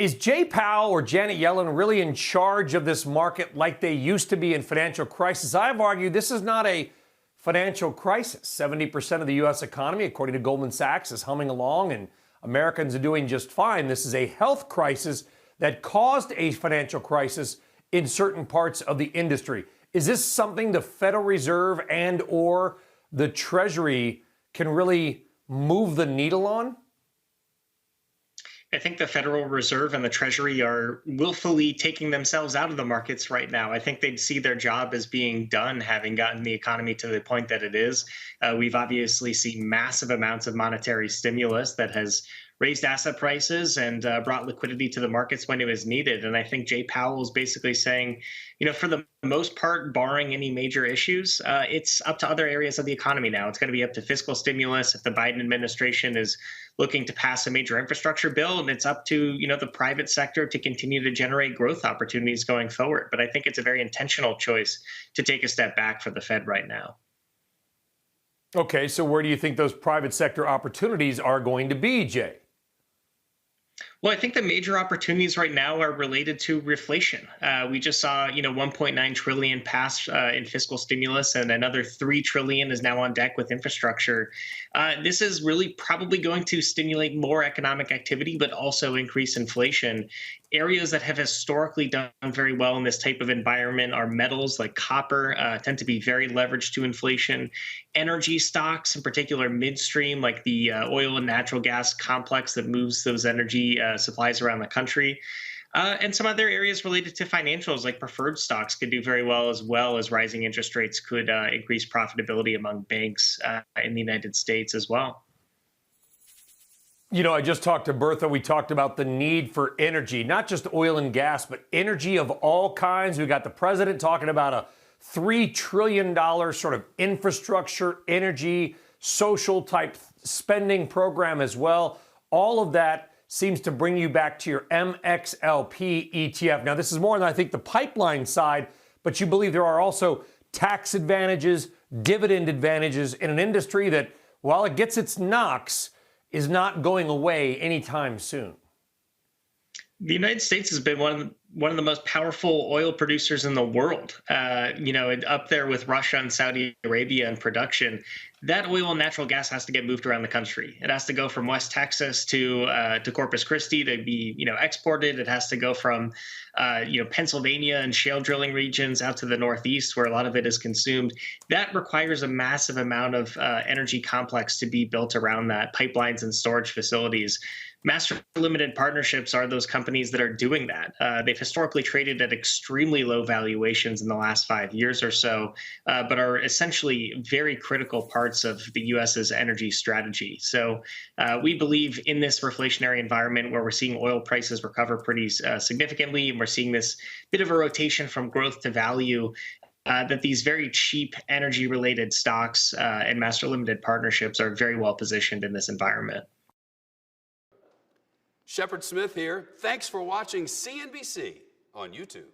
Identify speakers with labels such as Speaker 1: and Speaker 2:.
Speaker 1: Is Jay Powell or Janet Yellen really in charge of this market like they used to be in financial crisis? I've argued this is not a financial crisis. 70% of the U.S. economy, according to Goldman Sachs, is humming along and Americans are doing just fine. This is a health crisis that caused a financial crisis in certain parts of the industry. Is this something the Federal Reserve and or the Treasury can really move the needle on?
Speaker 2: I think the Federal Reserve and the Treasury are willfully taking themselves out of the markets right now. I think they'd see their job as being done, having gotten the economy to the point that it is. We've obviously seen massive amounts of monetary stimulus that has raised asset prices and brought liquidity to the markets when it was needed. And I think Jay Powell is basically saying, for the most part, barring any major issues, it's up to other areas of the economy now. It's going to be up to fiscal stimulus if the Biden administration is looking to pass a major infrastructure bill, and it's up to the private sector to continue to generate growth opportunities going forward. But I think it's a very intentional choice to take a step back for the Fed right now.
Speaker 1: Okay, so where do you think those private sector opportunities are going to be, Jay?
Speaker 2: Well, I think the major opportunities right now are related to reflation. We just saw, 1.9 trillion pass in fiscal stimulus, and another 3 trillion is now on deck with infrastructure. This is really probably going to stimulate more economic activity, but also increase inflation. Areas that have historically done very well in this type of environment are metals like copper, tend to be very leveraged to inflation. Energy stocks, in particular midstream, like the oil and natural gas complex that moves those energy supplies around the country. And some other areas related to financials, like preferred stocks, could do very well as rising interest rates could increase profitability among banks in the United States as well.
Speaker 1: I just talked to Bertha. We talked about the need for energy, not just oil and gas, but energy of all kinds. We got the president talking about a $3 trillion sort of infrastructure, energy, social type spending program as well. All of that seems to bring you back to your MXLP ETF. Now, this is more than I think the pipeline side, but you believe there are also tax advantages, dividend advantages in an industry that, while it gets its knocks, is not going away anytime soon.
Speaker 2: The United States has been one of the most powerful oil producers in the world. Up there with Russia and Saudi Arabia in production. That oil and natural gas has to get moved around the country. It has to go from West Texas to Corpus Christi to be exported. It has to go from Pennsylvania and shale drilling regions out to the Northeast, where a lot of it is consumed. That requires a massive amount of energy complex to be built around that, pipelines and storage facilities. Master limited partnerships are those companies that are doing that. They've historically traded at extremely low valuations in the last 5 years or so, but are essentially very critical parts of the U.S.'s energy strategy. So we believe in this reflationary environment where we're seeing oil prices recover pretty significantly, and we're seeing this bit of a rotation from growth to value, that these very cheap energy-related stocks and master limited partnerships are very well positioned in this environment.
Speaker 3: Shepard Smith here. Thanks for watching CNBC on YouTube.